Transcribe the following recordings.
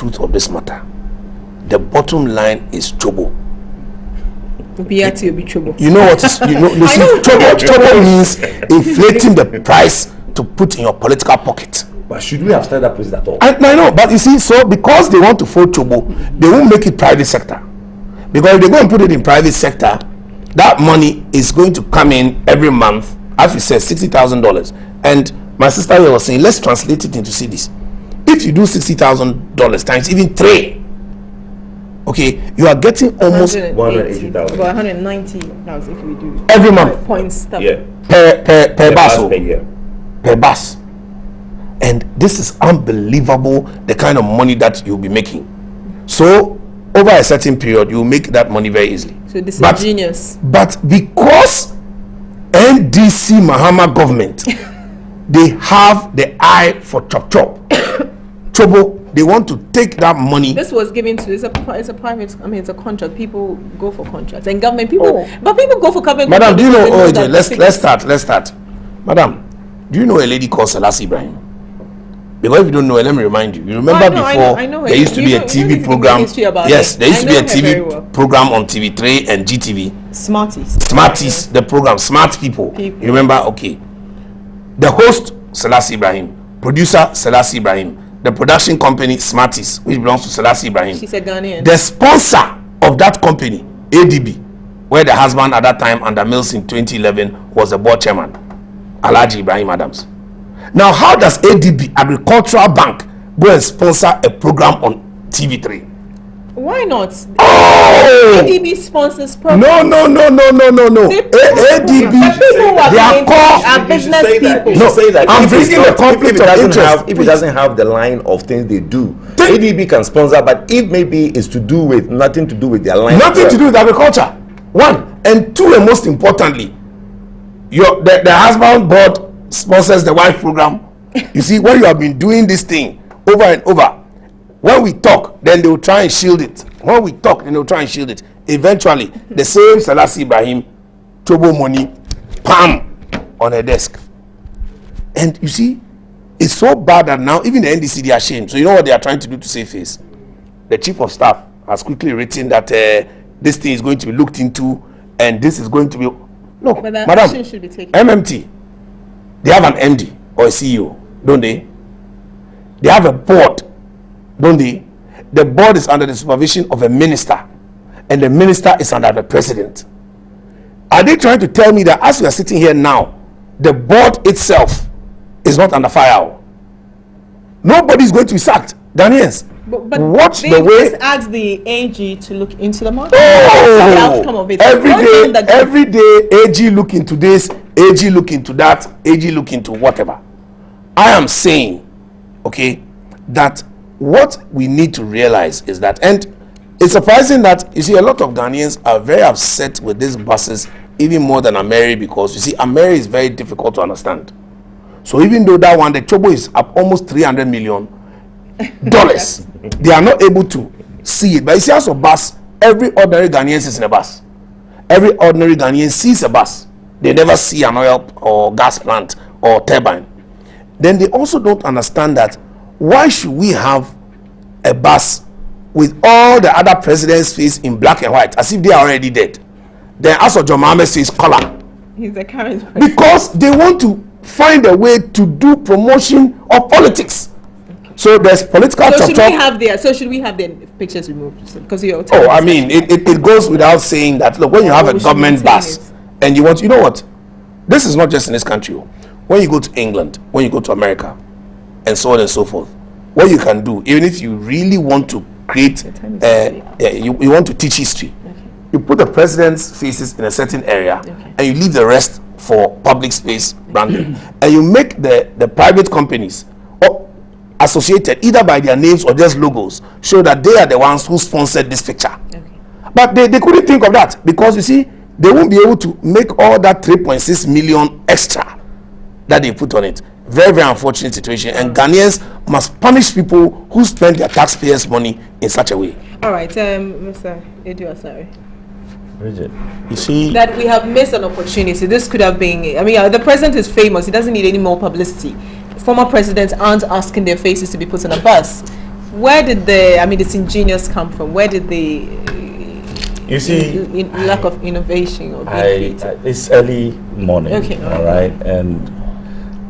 truth of this matter. The bottom line is chobo. You know what is, chobo means inflating the price to put in your political pocket. But should we have started that process at all? I know, but you see, so because they want to fold chobo, they won't make it private sector. Because if they go and put it in private sector, that money is going to come in every month, as we said, $60,000. And my sister here was saying, let's translate it into cedis. If you do $60,000 times even 3, okay, you are getting almost 180,000. 190,000 if we do every month. Points stuff. Yeah. Per bus. Per year. Per bus. And this is unbelievable, the kind of money that you'll be making. So over a certain period, you'll make that money very easily. So this is genius. But because NDC Mahama government, they have the eye for chobo, they want to take that money. This was given to, it's a private, I mean, it's a contract. People go for contracts. And government people, but people go for government. Madam, do you know, let's start. Madam, do you know a lady called Selassie Ibrahim? Because if you don't know her, let me remind you. You remember before there used to be a TV program. Yes, there used to be a TV program on TV3 and GTV. Smarties, the program, Smart People. You remember? Okay. The host, Selassie Ibrahim. Producer, Selassie Ibrahim. The production company, Smarties, which belongs to Selassie Ibrahim. She's a Ghanaian. The sponsor of that company, ADB, where the husband at that time, under Mills in 2011, was the board chairman, Alhaji Ibrahim Adams. Now, how does ADB, Agricultural Bank, go and sponsor a program on TV3? Why not? Oh! ADB sponsors programs. No. ADB, they are business people. No, say that I'm bringing the conflict of interest. If it doesn't have the line of things they do, ADB can sponsor, but if maybe it's to do with nothing to do with their line. Nothing to do with agriculture. 1 and 2, and most importantly, the husband board sponsors the wife program. You see, when you have been doing this thing over and over, when we talk, then they will try and shield it. When we talk, then they will try and shield it. Eventually, the same Selassie Ibrahim, chobo money, pam, on her desk. And you see, it's so bad that now even the NDC, they are ashamed. So you know what they are trying to do to save face? The chief of staff has quickly written that this thing is going to be looked into, and this is going to be. Look, madam, should be taken. MMT, they have an MD or a CEO, don't they? They have a board, don't they? The board is under the supervision of a minister, and the minister is under the president. Are they trying to tell me that as we are sitting here now, the board itself is not under fire? Nobody is going to be sacked. Ghanaians, but watch they the way. Just ask the AG to look into the market. Oh, the outcome of it. Every day, AG look into this, AG look into that, AG look into whatever. I am saying, okay, that what we need to realize is that, and it's surprising that you see a lot of Ghanaians are very upset with these buses, even more than Ameri, because you see Ameri is very difficult to understand. So even though that one, the chobo is up almost $300 million, they are not able to see it. But you see, as a bus, every ordinary Ghanaian is in a bus. Every ordinary Ghanaian sees a bus. They never see an oil or gas plant or turbine. Then they also don't understand that why should we have a bus with all the other presidents' face in black and white as if they are already dead? Then as John Mohammed says, color. He's the current president. Because they want to find a way to do promotion of politics. So there's political so should we have the pictures removed? Because you're I mean, it goes without saying that, look, when you have a government bus and you want, you know what, this is not just in this country. When you go to England, when you go to America, and so on and so forth, what you can do, even if you really want to create, you want to teach history, you put the president's faces in a certain area, and you leave the rest for public space branding, and you make the private companies associated either by their names or just logos, show that they are the ones who sponsored this picture. But they couldn't think of that, because you see, they won't be able to make all that 3.6 million extra that they put on it. Very, very unfortunate situation, and Ghanaians must punish people who spend their taxpayers' money in such a way. All right, Mr. Edu Asare. Bridget, you see that we have missed an opportunity. This could have been, I mean, the president is famous. He doesn't need any more publicity. Former presidents aren't asking their faces to be put on a bus. Where did this ingenious come from? Where did the You see, lack of innovation or it's early morning, okay, all right, and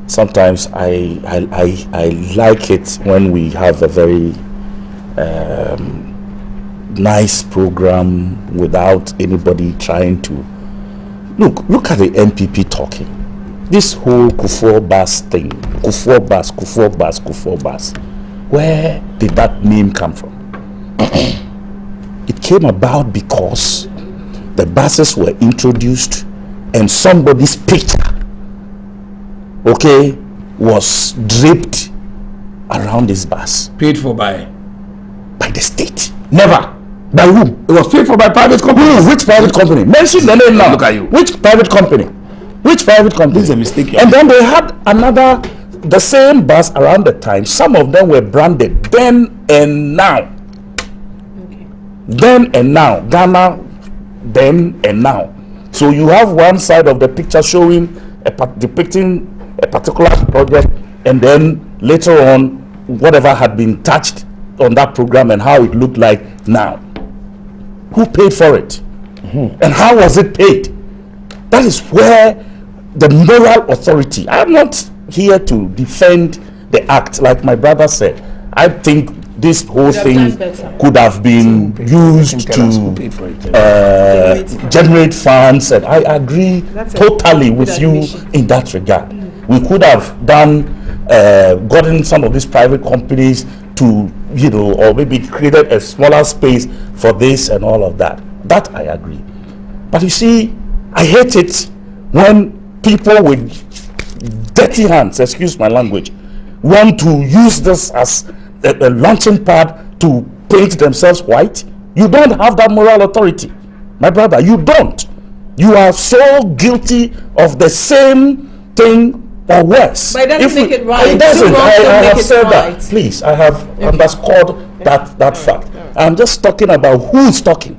sometimes I like it when we have a very nice program without anybody trying to look at the MPP talking. This whole Kufuor bus thing, Kufuor bus. Where did that name come from? It came about because the buses were introduced and somebody's picture, was draped around this bus. Paid for by the state. Never. By who? It was paid for by private company. Which private company? Mention the name now. Look at you. Which private company? Which private company? This is a mistake. And then they had the same bus around the time. Some of them were branded then and now. Okay. Then and now. Ghana, then and now. So you have one side of the picture showing depicting a particular project, and then later on whatever had been touched on that program and how it looked like now. Who paid for it? And how was it paid? That is where the moral authority. I'm not here to defend the act, like my brother said. I think this whole thing could have been used to generate funds, and I agree totally with you in that regard. We could have gotten some of these private companies to, or maybe created a smaller space for this and all of that. That I agree. But you see, I hate it when people with dirty hands, excuse my language, want to use this as a launching pad to paint themselves white. You don't have that moral authority, my brother. You don't. You are so guilty of the same thing or worse. But it doesn't make it right. It doesn't. I have said right. that. Please, I have underscored that fact. I'm just talking about who's talking.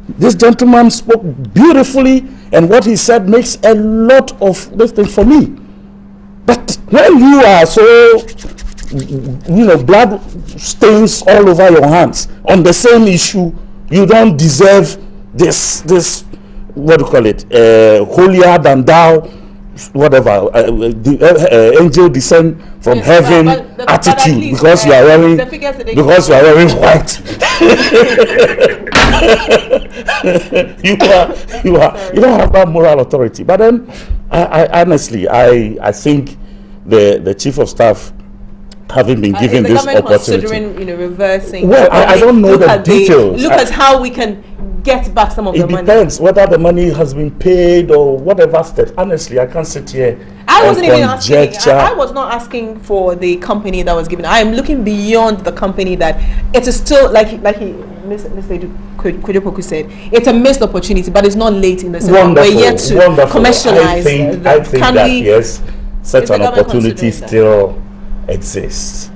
This gentleman spoke beautifully, and what he said makes a lot of difference for me. But when you are so, blood stains all over your hands on the same issue, you don't deserve this what do you call it, holier than thou, whatever, angel descend from heaven attitude, because you are wearing white. you don't have that moral authority. But then I honestly think the chief of staff, having been given this opportunity, considering reversing. Well, I don't know the details. Look at how we can get back some of the money. It depends whether the money has been paid or whatever steps. Honestly, I can't sit here. I wasn't even asking. I was not asking for the company that was given. I am looking beyond the company, that it is still like Mr. Kujopoku said, it's a missed opportunity, but it's not late in the system. We're yet to commercialize. I think that yes, such an opportunity still exists.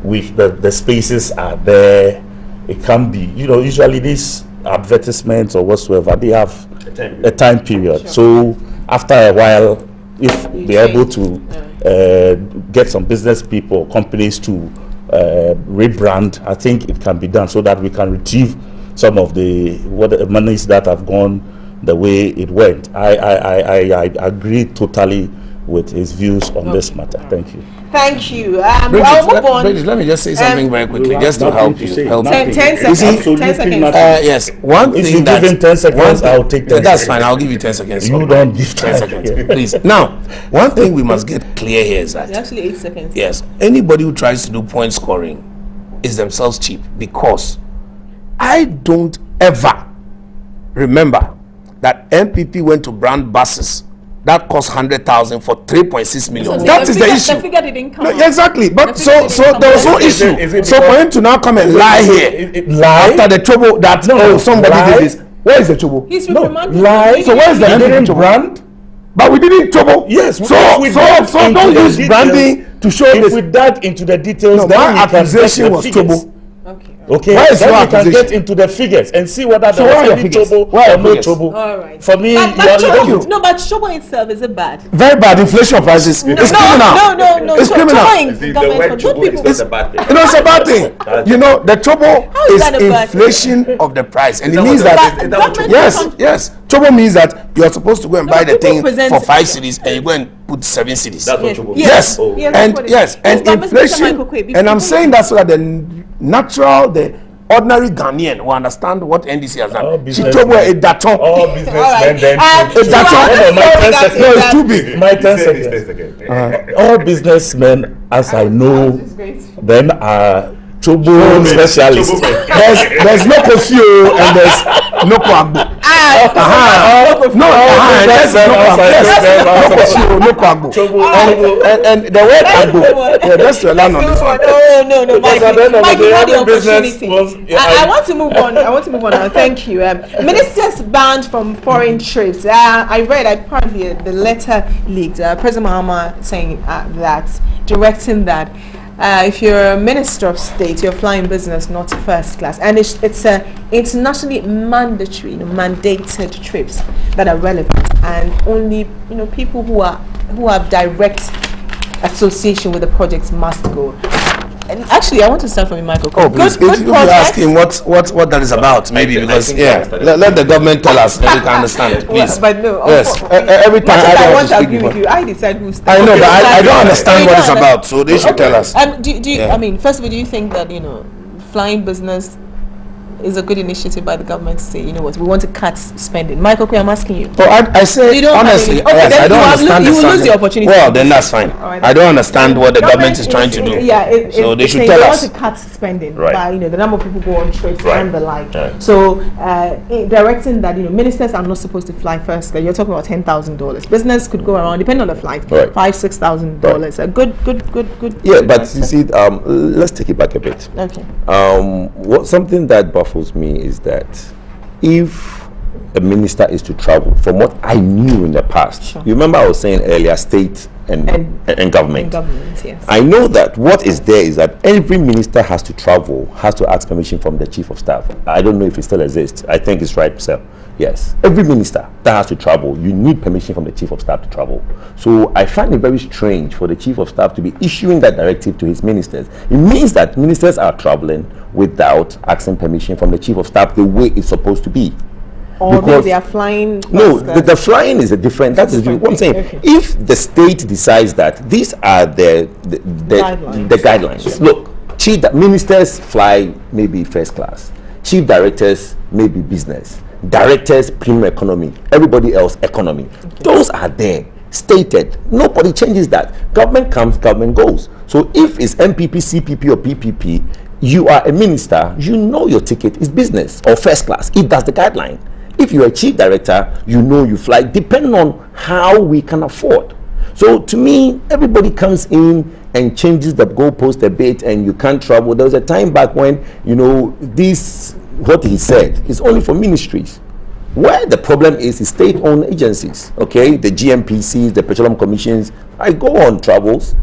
The spaces are there. It can be, usually these advertisements or whatsoever, they have a time period. Sure. So after a while, if they're able to get some business people, companies to rebrand, I think it can be done so that we can retrieve some of the monies that have gone the way it went. I agree totally with his views on this matter. Thank you. Thank you. Bridget, let me just say something very quickly, just to help you. 10 seconds. 10 seconds. Yes. One if thing you give him 10 seconds, I'll take 10 That's seconds. fine. I'll give you 10 seconds. You don't give 10 seconds, please. Now, one thing we must get clear here is that actually 8 seconds. Yes, anybody who tries to do point scoring is themselves cheap, because I don't ever remember that MPP went to brand buses that cost 100,000 for 3.6 million. So that is the issue. The figure didn't come. No, exactly. But so there was no issue. So for him to now come and lie here after the trouble that somebody did this. Where is the trouble? He's reprimanded. Lie. So where is the didn't brand? But we didn't trouble. Yes. So don't use branding to show if this. we dive into the details, No, then my we can accusation get the was figures. trouble. Okay, Why is then no we can accusation? get into the figures and see whether So there where was are any your figures? trouble Where are or your no figures? trouble. All right. For me, But you no, but trouble itself is it bad? Very bad. Inflation prices. No, It's criminal. no. It's criminal. Trouble in the government word for good trouble people. is not a bad thing. You know, it's a bad thing. You know, the trouble How is is that a bad thing? inflation of the price, and it that means what that. it is? Is that what trouble Government Yes, yes. Trouble means that you're supposed to go and buy the people thing present- for 5 cities, and you go and put 7 cities. That's what Yes, trouble yes. Yes, Oh. Yes, that's what and it yes, is. and Mr. inflation. Michael Quay, And I'm before saying that so that the ordinary Ghanaian will understand what NDC has All done. businessmen- Chitobo a daton. All businessmen right. then. It's that one. Hold on, my 10 seconds. No, it's too big. My 10 seconds. All businessmen, as I know, then are trouble specialists. There's no Kofio and there's no Kwagbo. No, there's no Kofio, no Kwagbo. And the word Agbo, yeah, just to land on this one. No, Because at the end of the Mike, day, you had the every business opportunity. was- I want to move on. I want to move on now. Thank you. Ministers banned from foreign trips. I read, apparently, the letter leaked. President Mahama saying that, directing that if you're a minister of state, you're flying business, not first class. And it's internationally mandatory, mandated trips that are relevant. And only, people who have direct association with the projects must go. And actually, I want to start from you, Michael. Oh, please, if you ask him what that is about, maybe, because let the government tell us, then we can understand it, please. But no, Yes, every time I want to speak agree with before. you. I decide who's. I know, but I don't understand what it's You don't about, so they should tell us. Do you? Yeah. I mean, first of all, do you think that flying business is a good initiative by the government to say, we want to cut spending? Michael, I'm asking you. Oh, I say You don't have honestly, any- okay, yes, then I don't you have understand you will lose standard. the opportunity. Well, then that's fine. Alright, I don't understand what the government is trying to do. Yeah, So they should saying tell they us. want to cut spending Right. by the number of people who go on trips Right. and the like. Right. So directing that ministers are not supposed to fly first. That you're talking about $10,000. Business could go around, depending on the flight, Right. $5,000-$6,000. A good. Yeah, but you see, let's take it back a bit. Okay. Something that baffles me is that if a minister is to travel, from what I knew in the past, Sure. you remember I was saying earlier, state and government. Government, yes. I know that what is there is that every minister has to travel, has to ask permission from the chief of staff. I don't know if it still exists. I think it's right, sir. Yes, every minister that has to travel, you need permission from the chief of staff to travel. So I find it very strange for the chief of staff to be issuing that directive to his ministers. It means that ministers are traveling without asking permission from the chief of staff the way it's supposed to be. Or maybe Because- they are flying. No, first class. the flying is a different. That is Different what I'm thing, saying. okay. If the state decides that these are the guidelines, look, chief ministers fly maybe first class, chief directors maybe business, directors premium economy, everybody else economy. Okay. Those are there, stated. Nobody changes that. Government comes, government goes. So if it's MPP, CPP, or PPP, you are a minister. You know your ticket is business or first class. If that's the guideline. If you're a chief director, you know you fly, depending on how we can afford. So to me, everybody comes in and changes the goalpost a bit, and you can't travel. There was a time back when, this, what he said, is only for ministries. Where the problem is state-owned agencies, okay? The GMPCs, the petroleum commissions. I go on travels.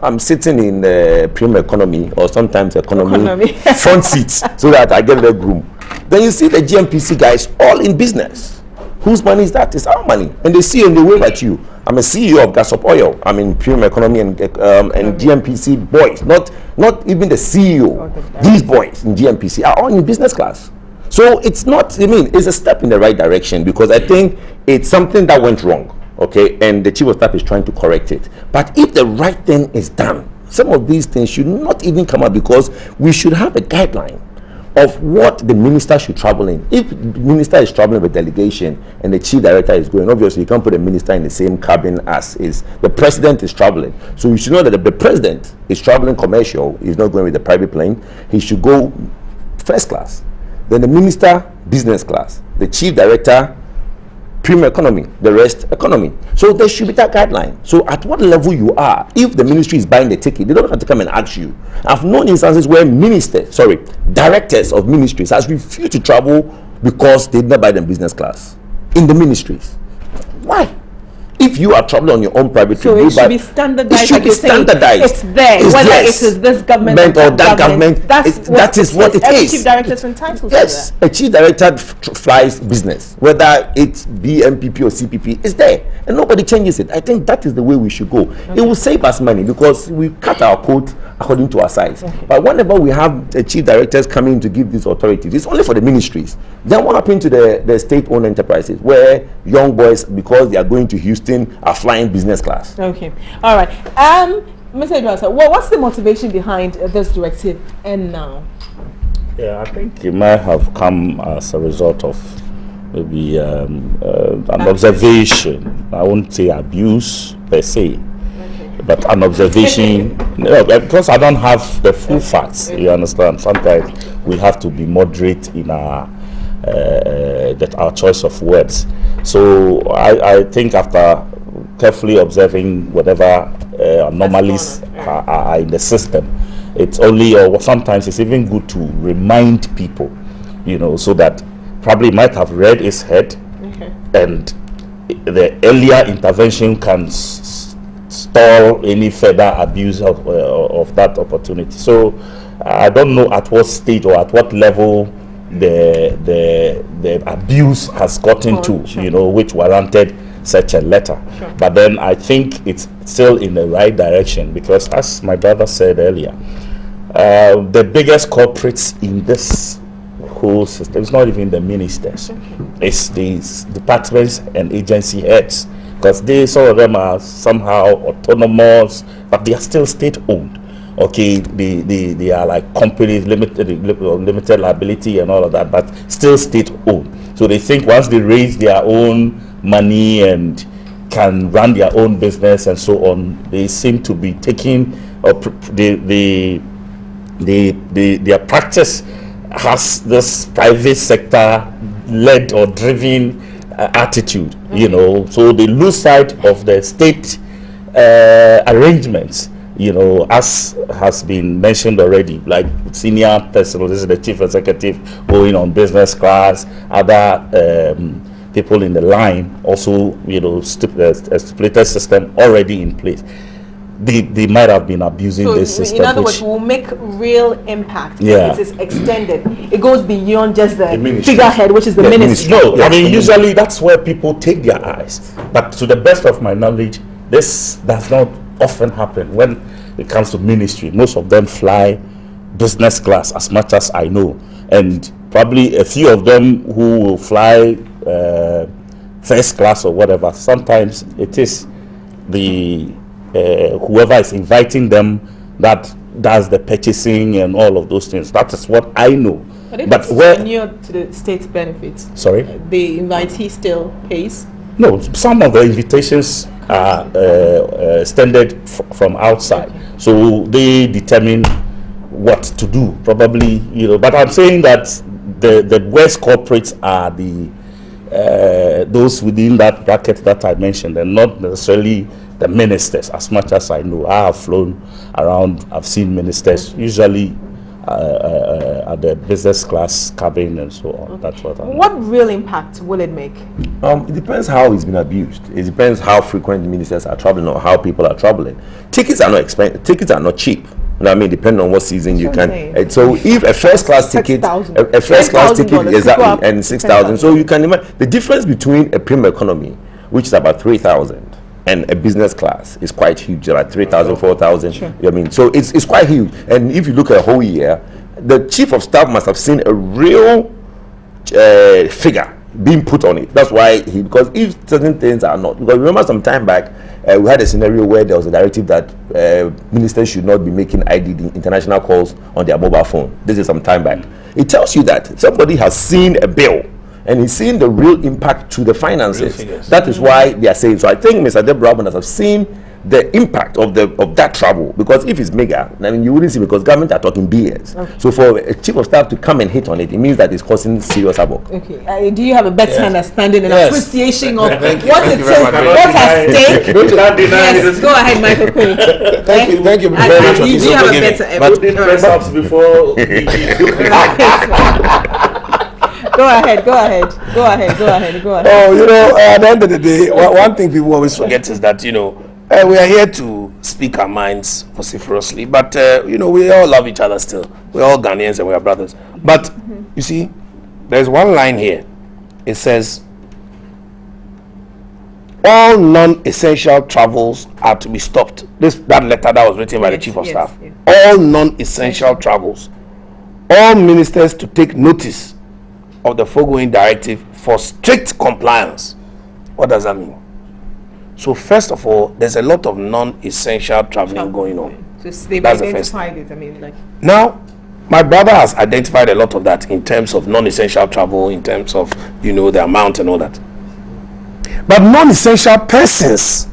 I'm sitting in the premium economy or sometimes economy. Front seats so that I get the room. Then you see the GMPC guys all in business. Whose money is that? It's our money. And they see and they wave at you. I'm a CEO of Gas of Oil. I'm in premium economy and GMPC boys. Not even the CEO. These boys in GMPC are all in business class. So it's not, it's a step in the right direction, because I think it's something that went wrong. Okay, and the chief of staff is trying to correct it. But if the right thing is done, some of these things should not even come up, because we should have a guideline of what the minister should travel in. If the minister is traveling with delegation and the chief director is going, obviously you can't put the minister in the same cabin as the president is traveling. So you should know that if the president is traveling commercial, he's not going with the private plane, he should go first class. Then the minister, business class. The chief director, premium economy, the rest economy. So there should be that guideline. So at what level you are, if the ministry is buying the ticket, they don't have to come and ask you. I've known instances where directors of ministries has refused to travel because they did not buy them business class in the ministries. Why? If you are traveling on your own private so trip, it should be standardized. It should be standardized. It's there, whether it is this government or that government. That is what it every is. Chief director is entitled yes, to that. A chief director flies business, whether it's BMPP or CPP, it's there, and nobody changes it. I think that is the way we should go. Okay. It will save us money because we cut our coat according to our size. Okay. But whenever we have chief directors coming to give these authorities, it's only for the ministries. Then what happened to the state-owned enterprises, where young boys, because they are going to Houston, are flying business class? Okay, all right. Mr. Edward, what's the motivation behind this directive and now? Yeah, I think it might have come as a result of maybe an observation. I won't say abuse per se, but an observation. No, because I don't have the full facts. You understand? Sometimes we have to be moderate in our choice of words. So I think after carefully observing whatever anomalies are in the system, it's only, or sometimes it's even good to remind people, so that probably might have read its head, and the earlier intervention can stall any further abuse of that opportunity. So I don't know at what stage or at what level the abuse has gotten to, which warranted such a letter. Sure. But then I think it's still in the right direction, because as my brother said earlier, the biggest culprits in this whole system is not even the ministers, it's these departments and agency heads, because some of them are somehow autonomous, but they are still state-owned. Okay, they are like companies, limited liability and all of that, but still state-owned. So they think once they raise their own money and can run their own business and so on, they seem to be taking their practice has this private sector led or driven attitude, so they lose sight of the state arrangements, as has been mentioned already, like senior person, this is the chief executive going on business class, other people in the line also, a stipulated system already in place. They might have been abusing this system. In other words, will make real impact. Yeah. It is extended. It goes beyond just the figurehead, which is the ministry. No, I mean, usually that's where people take their eyes. But to the best of my knowledge, this does not often happen when it comes to ministry. Most of them fly business class, as much as I know. And probably a few of them who will fly first class or whatever, sometimes it is the whoever is inviting them that does the purchasing and all of those things. That is what I know. But where near to the state's benefits, sorry, the invitee still pays. No, some of the invitations are extended from outside, so they determine what to do. Probably, But I'm saying that the worst corporates are those within that bracket that I mentioned, and not necessarily the ministers. As much as I know, I have flown around, I've seen ministers usually at the business class cabin and so on. That's what I know. What real impact will it make? It depends how it's been abused. It depends how frequent ministers are traveling or how people are traveling. Tickets are not expensive. Tickets are not cheap. Depending on what season you can. So if a first class ticket, exactly, and 6,000. So you can imagine the difference between a premium economy, which is about 3,000, and a business class is quite huge, like 3,000, 4,000. Sure. So it's quite huge. And if you look at a whole year, the chief of staff must have seen a real figure being put on it. That's why because if certain things are not, because remember some time back we had a scenario where there was a directive that ministers should not be making IDD international calls on their mobile phone. This is some time back. It tells you that somebody has seen a bill and he's seen the real impact to the finances. That is why they are saying. So I think Mr. Deborah must have seen the impact of that travel, because if it's mega, you wouldn't see, because government are talking BS. Okay. So for a chief of staff to come and hit on it, it means that it's causing serious havoc. Okay. Do you have a better understanding and appreciation of what it is, what's at stake? Yes. Go ahead, Michael Quinn. Thank you very much. Do you have a better perhaps before Go ahead. Oh, at the end of the day, one thing people always forget is that, we are here to speak our minds vociferously, but, we all love each other still. We're all Ghanaians and we are brothers. But, you see, there's one line here. It says, all non-essential travels are to be stopped. That letter that was written by the Chief of Staff. Yes. All non-essential travels. All ministers to take notice of the foregoing directive for strict compliance. What does that mean? So first of all, there's a lot of non-essential traveling going on. So they've identified it. Now, my brother has identified a lot of that in terms of non-essential travel, in terms of, the amount and all that. But non-essential persons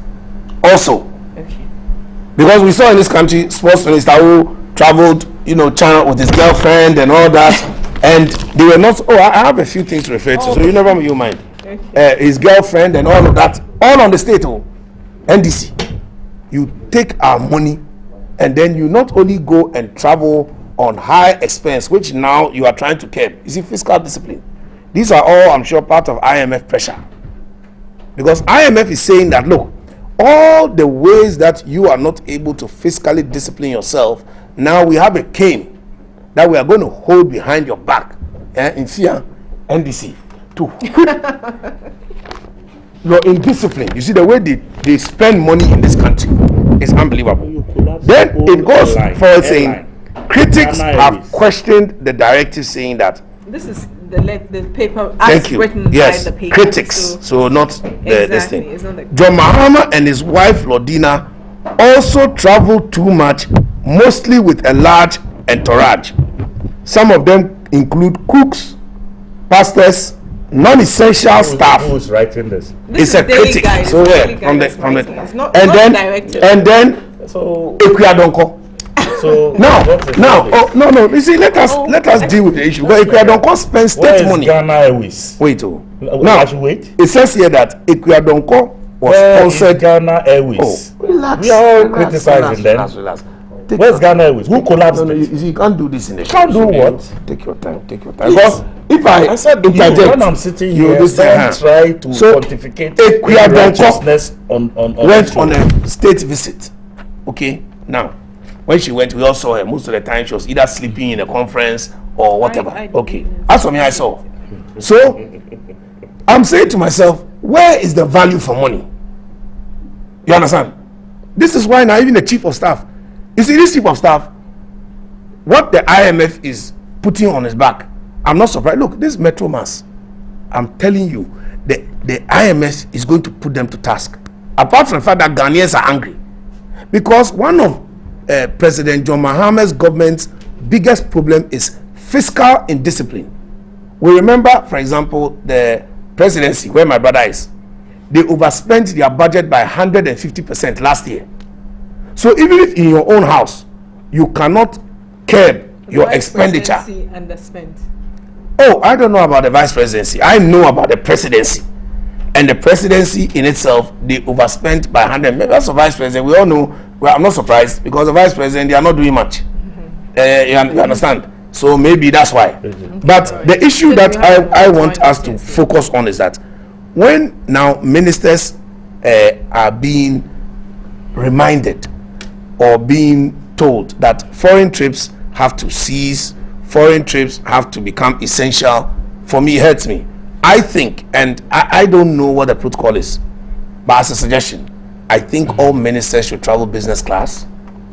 also. Okay. Because we saw in this country, sports minister who traveled, China with his girlfriend and all that. And they were not, I have a few things to refer to, so you mind. Okay. His girlfriend and all of that, all on the state, NDC. You take our money and then you not only go and travel on high expense, which now you are trying to curb. You see, fiscal discipline. These are all, I'm sure, part of IMF pressure. Because IMF is saying that, look, all the ways that you are not able to fiscally discipline yourself, now we have a cane that we are going to hold behind your back in fear NDC to you're indiscipline. You see the way they spend money in this country is unbelievable. Then it goes forward saying critics have questioned the directive, saying that this is the paper as written by the paper. Critics, so not this thing. John Mahama and his wife Lordina also traveled too much, mostly with a large entourage. Some of them include cooks, pastors, non-essential staff. Who's writing this? It's a critic. So from the it's not directive. And then so Ekweadonko. So no. You see, let us deal with the issue. Because Ekweadonko spends state money. Ghana Airways? Wait, now wait. It says here that Ekweadonko was sponsored. Ghana Airways. Relax. We are all criticizing them. Relax. Where's Ghana Airways? Who collapsed it? You can't do this in the show. Can't do what? Take your time. Because if I said interject, when I'm sitting here, don't try to pontificate righteousness on went on a state visit. Okay, now when she went, we all saw her. Most of the time, she was either sleeping in a conference or whatever. Okay, as for me, I saw. So I'm saying to myself, where is the value for money? You understand? This is why now even the chief of staff. You see, this chief of staff, what the IMF is putting on his back, I'm not surprised. Look, this Metro Mass, I'm telling you, the IMF is going to put them to task. Apart from the fact that Ghanaians are angry. Because one of President John Mahama's government's biggest problem is fiscal indiscipline. We remember, for example, the presidency, where my brother is, they overspent their budget by 150% last year. So even if in your own house you cannot curb your expenditure. And the spend. Oh, I don't know about the vice presidency. I know about the presidency. And the presidency in itself, they overspent by 100. That's the vice president. We all know. Well, I'm not surprised because the vice president, they are not doing much. You understand? So maybe that's why. But the issue that I want us to focus on is that when now ministers are being reminded or being told that foreign trips have to cease, foreign trips have to become essential, for me it hurts me. I think, and I don't know what the protocol is, but as a suggestion, I think all ministers should travel business class.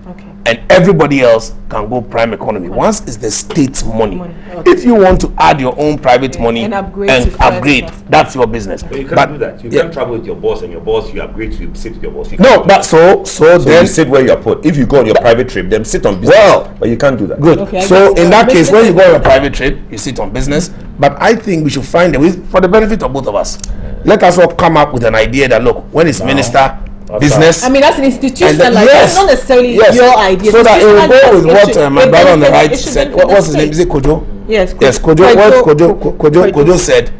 Okay. And everybody else can go prime economy. Once it's the state's money. Okay. If you want to add your own private money and upgrade, that's your business. But you can't do that. You can't travel with your boss and your boss, you upgrade to sit with your boss. No, but so then you sit where you're put. If you go on your private trip, then sit on business. Well, but you can't do that. Good. Okay, so in that case, when you go on a private trip, you sit on business. But I think we should find a way for the benefit of both of us. Let us all come up with an idea that look, when it's minister business. I mean, that's an institution, like that's not necessarily your idea. So that it will go with what my brother on the right said. What's his name? Is it Kojo? Yes. Yes, Kojo said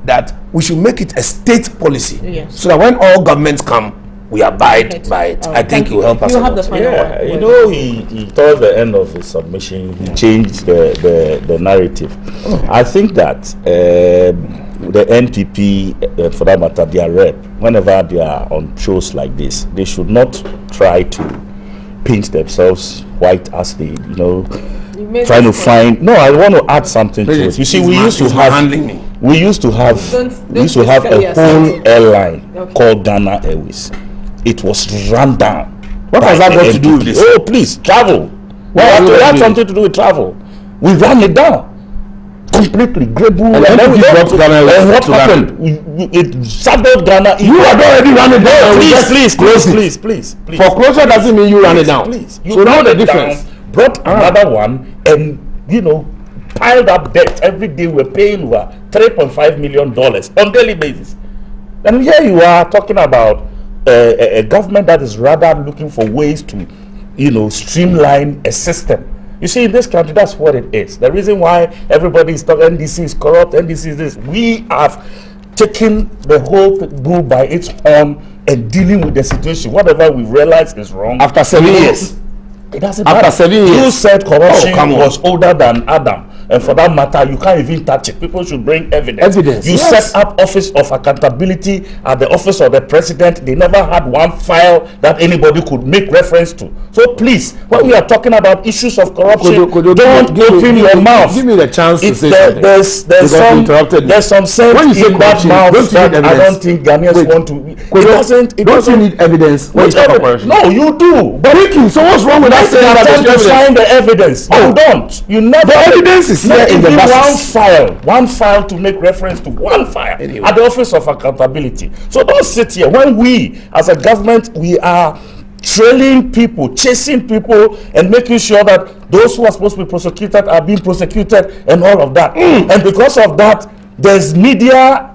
that we should make it a state policy, so that when all governments come, we abide by it. I think it will help us. You have the final word. You know, he towards the end of his submission, he changed the narrative. I think that the NPP, for that matter, their rep, whenever they are on shows like this, they should not try to paint themselves white as they, trying to find. No, I want to add something to it. You see, we used to have a whole airline called Ghana Airways. It was run down. What has that got to do with this? Oh, please, travel. Well, it had something to do with travel. We ran it down completely. And then we brought Ghana Airways. And what happened? It saddled Ghana. You had already run it down. Please. Foreclosure doesn't mean you ran it down. Please. So know the difference. Brought another one and piled up debt. Every day we're paying over $3.5 million on daily basis. And here you are talking about a government that is rather looking for ways to streamline a system. You see, in this country, that's what it is. The reason why everybody is talking NDC is corrupt, NDC is this. We have taken the whole bull by its horn and dealing with the situation. Whatever we realize is wrong. After 7 years. It doesn't After matter. 7 years. You said corruption was on. older than Adam. And for that matter, you can't even touch it. People should bring evidence. You yes. set up Office of Accountability at the Office of the President. They never had one file that anybody could make reference to. So please, when we are talking about issues of corruption, don't open your mouth. Give me the chance to say something. There's some sense in that mouth that I don't think Ghanaians want to. Don't you need evidence? No, you do. But so what's wrong with that? To find the evidence. You don't. You never. The evidence is here in the one file to make reference to one file at the Office of Accountability. So don't sit here when we as a government we are trailing people, chasing people, and making sure that those who are supposed to be prosecuted are being prosecuted and all of that. And because of that, there's media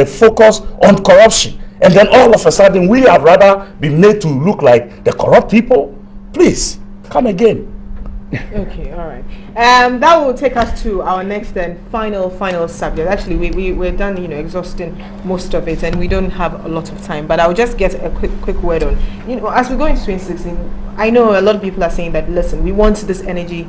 focus on corruption, and then all of a sudden we have rather been made to look like the corrupt people. Please come again. Okay, all right. That will take us to our next and final subject. Actually, we're done, exhausting most of it, and we don't have a lot of time. But I'll just get a quick word on, as we go into 2016. I know a lot of people are saying that, listen, we want this energy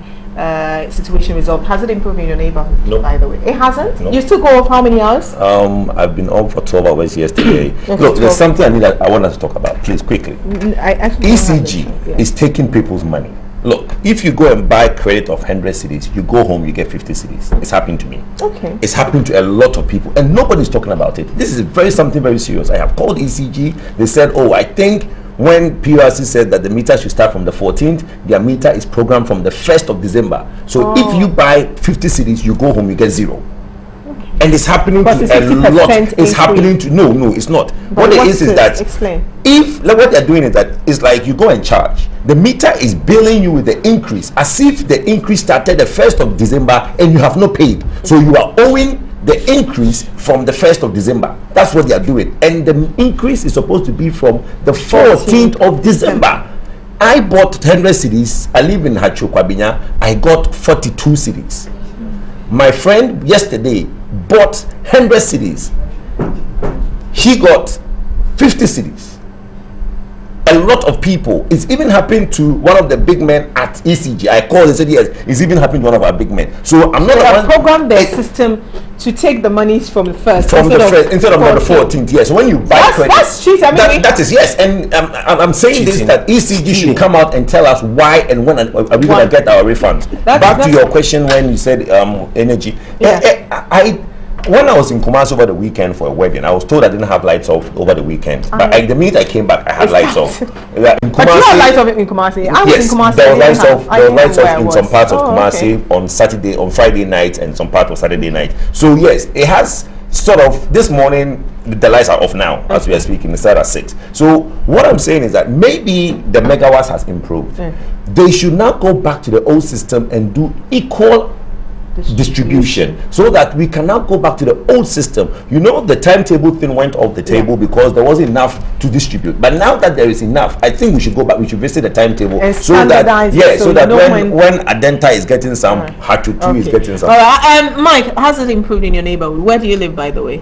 situation resolved. Has it improved in your neighborhood? No. By the way, it hasn't. No. You still go off how many hours? I've been on for 12 hours yesterday. Okay, Look, there's something I want us to talk about, please, quickly. ECG is taking people's money. Look, if you go and buy credit of 100 cedis, you go home, you get 50 cedis. It's happening to me. Okay. It's happening to a lot of people, and nobody's talking about it. This is something very serious. I have called ECG. They said, I think when PRC said that the meter should start from the 14th, their meter is programmed from the 1st of December. So if you buy 50 cedis, you go home, you get zero. And it's happening to a lot. It's happening to no, it's not. But what it is that explain. If what they're doing is that it's like you go and charge. The meter is billing you with the increase as if the increase started the 1st of December and you have not paid. So you are owing the increase from the 1st of December. That's what they are doing. And the increase is supposed to be from the 14th of December. I bought 100 cedis. I live in Hacho Kwabinya. I got 42 cedis. My friend yesterday bought 100 cedis. He got 50 cedis. A lot of people. It's even happened to one of the big men at ECG. I called and said, yes, it's even happened to one of our big men. So I'm not. They have programmed their system to take the monies from the first instead of the 14th. Yes, so when you buy credit, that's cheating. That is yes, and I'm saying cheating. This that ECG should come out and tell us why and when are we going to get our refunds. Back to your question when you said energy. Yeah. When I was in Kumasi over the weekend for a wedding, I was told I didn't have lights off over the weekend. But the minute I came back, I had lights off. In Kumasi, but you had lights off in Kumasi? I was in Kumasi. There were lights off in some parts of Kumasi on Friday night and some part of Saturday night. So yes, it has sort of, this morning, the lights are off now as we are speaking. It's at 6. So what I'm saying is that maybe the megawatts has improved. They should not go back to the old system and do equal distribution so that we can now go back to the old system. The timetable thing went off the table because there wasn't enough to distribute. But now that there is enough, I think we should go back. We should visit the timetable and so that when Adenta is getting some, Hachu is getting some. All right. Mike, has it improved in your neighborhood? Where do you live, by the way?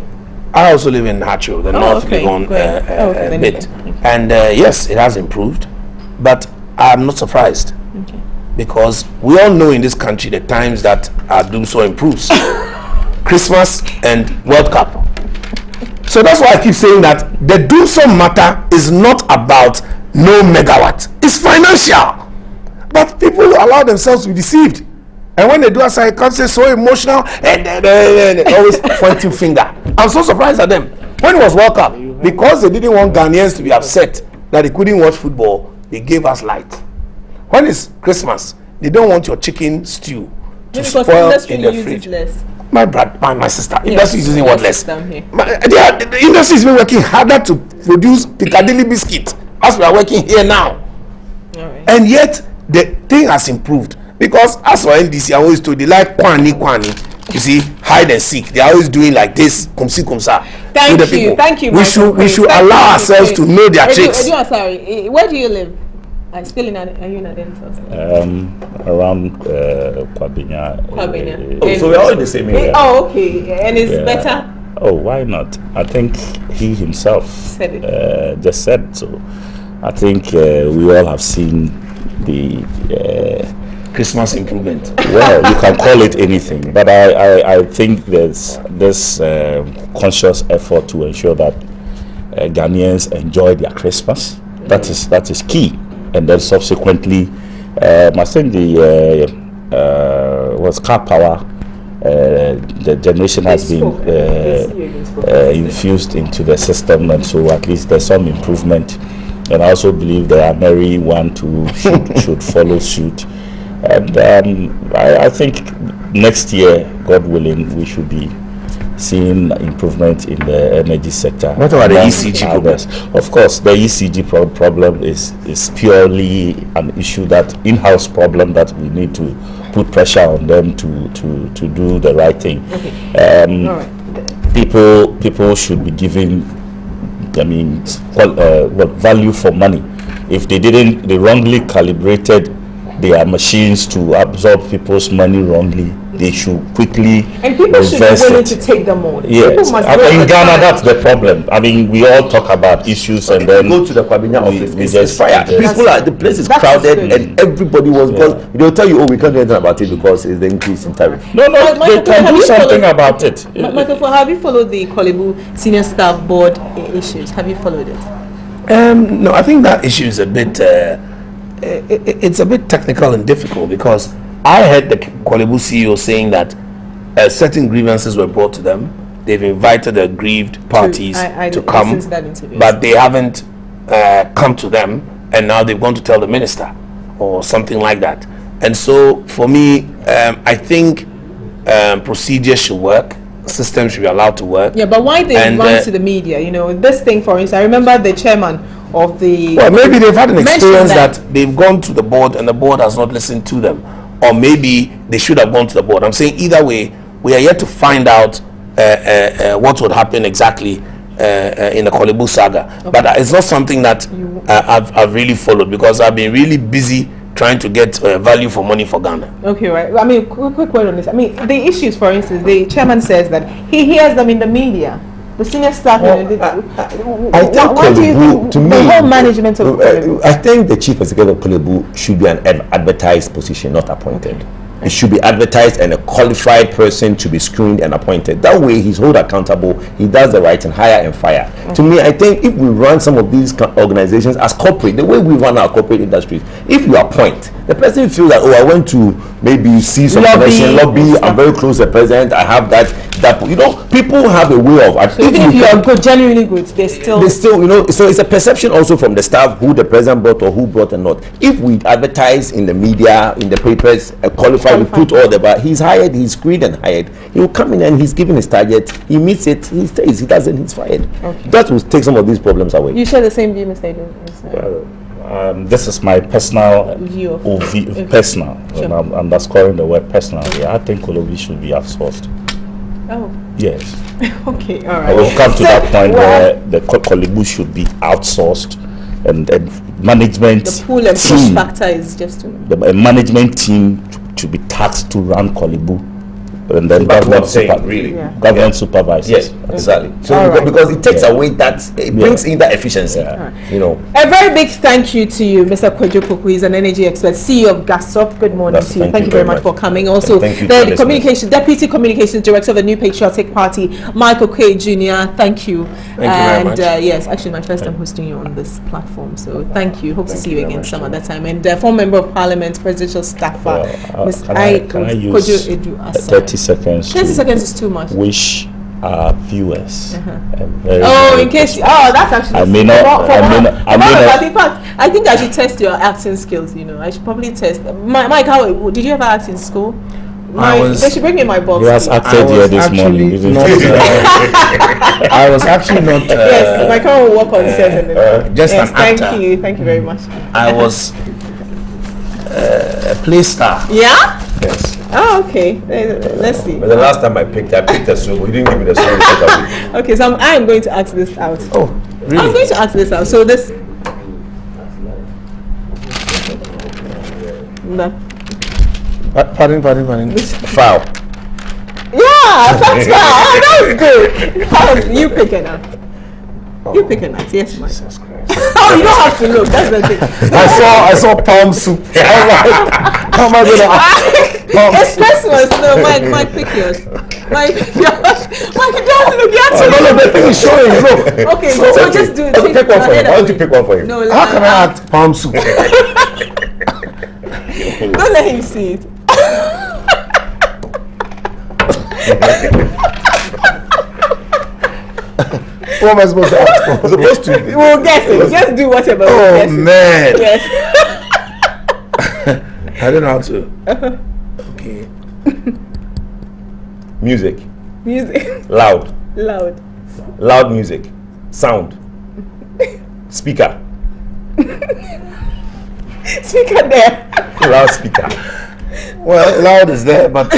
I also live in Hachu, the North Legon bit, and yes, it has improved, but I'm not surprised because we all know in this country the times that our doom so improves. Christmas and World Cup. So that's why I keep saying that the doom so matter is not about no megawatt. It's financial. But people allow themselves to be deceived. And when they do as I can't say so emotional and always pointing finger. I'm so surprised at them. When it was World Cup, because they didn't want Ghanaians to be upset that they couldn't watch football, they gave us light. When it's Christmas, they don't want your chicken stew to spoil in the fridge. My brother, my sister, industry is using what less. The industry is working harder to produce Piccadilly biscuit as we are working here now. And yet the thing has improved, because as for NDC, I always told, they like kwani. You see, hide and seek. They are always doing like this, kumsi kumsa. Thank you. We should allow ourselves to know their tricks. Sorry, where do you live? I'm still in around Kwabinya. So we're all in the same area. Okay. And it's better? Oh, why not? I think he himself said it. Just said so. I think we all have seen the Christmas improvement. Well, you can call it anything, but I think there's this conscious effort to ensure that Ghanaians enjoy their Christmas. That is key. And then subsequently, I think the was car power. The generation has been infused into the system, and so at least there's some improvement. And I also believe there are merry one to should follow suit. And I think next year, God willing, we should be seeing improvement in the energy sector. What about the ECG problem? Of course, the ECG problem is purely an issue, that in-house problem that we need to put pressure on them to do the right thing. Okay. All right. People should be given, value for money. If they wrongly calibrated their machines to absorb people's money wrongly, they should quickly and people should be willing to take them on. Yes, in Ghana that's the problem. I mean, we all talk about issues, and then go to the Kwabinya office. It's fire. The place is crowded, and everybody was. They'll tell you, "Oh, we can't do anything about it because it's the increase in tariff." No, they can do something about it. Michael, have you followed the Kolebu Senior Staff Board issues? Have you followed it? No, I think that issue is a bit. It's a bit technical and difficult, because I heard the Kolebu CEO saying that certain grievances were brought to them. They've invited the aggrieved parties to come, but they haven't come to them, and now they've gone to tell the minister or something like that. And so for me, I think procedures should work. Systems should be allowed to work. Yeah, but why they run to the media? You know, this thing, for instance, I remember the chairman of the... Well, maybe they've had an experience that they've gone to the board and the board has not listened to them. Or maybe they should have gone to the board. I'm saying either way, we are yet to find out what would happen exactly in the Kolebu saga. Okay. But it's not something that I've really followed, because I've been really busy trying to get value for money for Ghana. Okay, right. I mean, quick word on this. I mean, the issues, for instance, the chairman says that he hears them in the media. The senior staff, I think Kolebu, to me, the whole management of Kolebu. I think the chief executive of Kolebu should be an advertised position, not appointed. Okay. It should be advertised, and a qualified person should be screened and appointed. That way he's held accountable, he does the right and hire and fire. Okay. To me, I think if we run some of these organizations as corporate, the way we run our corporate industries, if you appoint, the person feels that, oh, I want to maybe see some lobby, I'm very close to the president, I have that, you know, people have a way of... So even if you are good, genuinely good, they still, you know, so it's a perception also from the staff who the president brought or who brought or not. If we advertise in the media, in the papers, a qualified, we put all the, but he's hired, he's screened and hired, he will come in and he's given his target, he meets it, he stays, he doesn't, he's fired. Okay. That will take some of these problems away. You share the same view, Mr. Edu? This is my personal view of personal. Sure. And I'm underscoring the word personal. Yeah, I think Kolebu should be outsourced. Oh. Yes. Okay, all right. We'll come to that point where the Kolebu should be outsourced, and management. The pull and push factor is just the management team to be tasked to run Kolebu. and then That's what I'm government saying, really. government supervises. Yes, exactly. So All because it takes away that, it brings in that efficiency. You know. A very big thank you to you, Mr. Kojo Poku. He's an energy expert, CEO of Gasop. Good morning to you. Thank you very much for coming. Also, the Deputy Communications Director of the New Patriotic Party, Michael K. Jr. Thank you. Thank you very much. Yes, actually my first time hosting you on this platform. So thank you. Hope to see you again some other time. And former Member of Parliament, Presidential Staffer, Can I use 30 seconds? 30 seconds is too much. Wish our viewers a very, in case that's actually I may not. In fact, I think I should test your acting skills. I should probably test. Mike, how did you ever act in school? They should bring me my box. You has acted here this morning. I was actually not. Yes, my car will work on set. Just an actor. Thank you very much. I was a play star. Yeah. Yes. Oh, okay. Let's see. But the last time I picked a song. You didn't give me the song. Okay, so I'm going to ask this out. Oh, really? I'm going to ask this out. So this. No. Pardon. Foul. Yeah, that's foul. Oh, that was good. You pick it up. You pick it up. Yes, Mike. Oh, you don't have to look. That's the thing. I saw palm soup. How am I gonna? It's Christmas. No, Mike, pick yours. Mike, pick yours. Mike, you don't look. You have to look. No, the thing is showing. Look. Okay, so just do it. Pick one for him. Why don't you pick one for him? No, How can I act palm soup? Don't let him see it. What am I supposed to act for? Supposed to. We'll guess it. Just do whatever. Oh man. Yes. I don't know how to. Okay. Music. Loud. Loud music. Sound. Speaker. Speaker there. Loudspeaker. Well, loud is there, but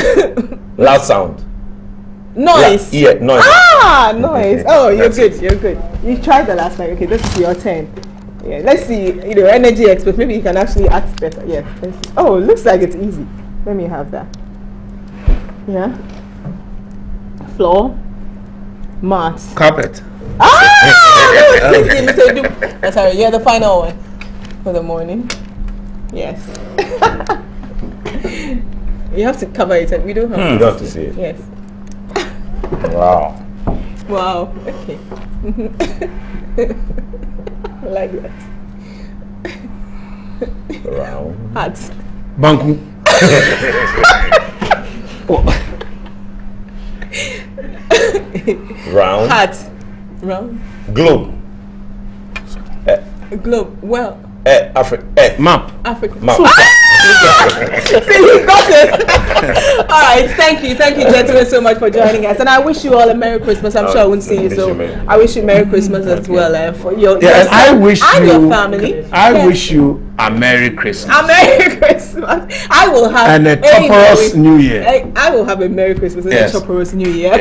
Loud sound. Noise. Noise. Noise. Oh, you're good. You tried the last night. Okay, this is your turn. Yeah, let's see. Energy expert. Maybe you can actually act better. Yeah. Let's see. Oh, looks like it's easy. Let me have that. Yeah. Floor. Mat. carpet. That was easy, Mr. Edu. Sorry, yeah, the final one for the morning. Yes. You have to cover it. We don't have You don't have to see it. Yes. Wow. Wow. Okay. I like that. Round. Hats. Banku. Round. Hats. Round. Globe. Globe. Well. Africa. Map. Africa. Map. See, you got it. All right, thank you, gentlemen, so much for joining us, and I wish you all a Merry Christmas. I'm sure I won't see you, so I wish you Merry Christmas as well for your and I wish and you your family. I wish you a Merry Christmas. A Merry Christmas. I will have and a prosperous New Year. I will have a Merry Christmas and Yes. a prosperous New Year.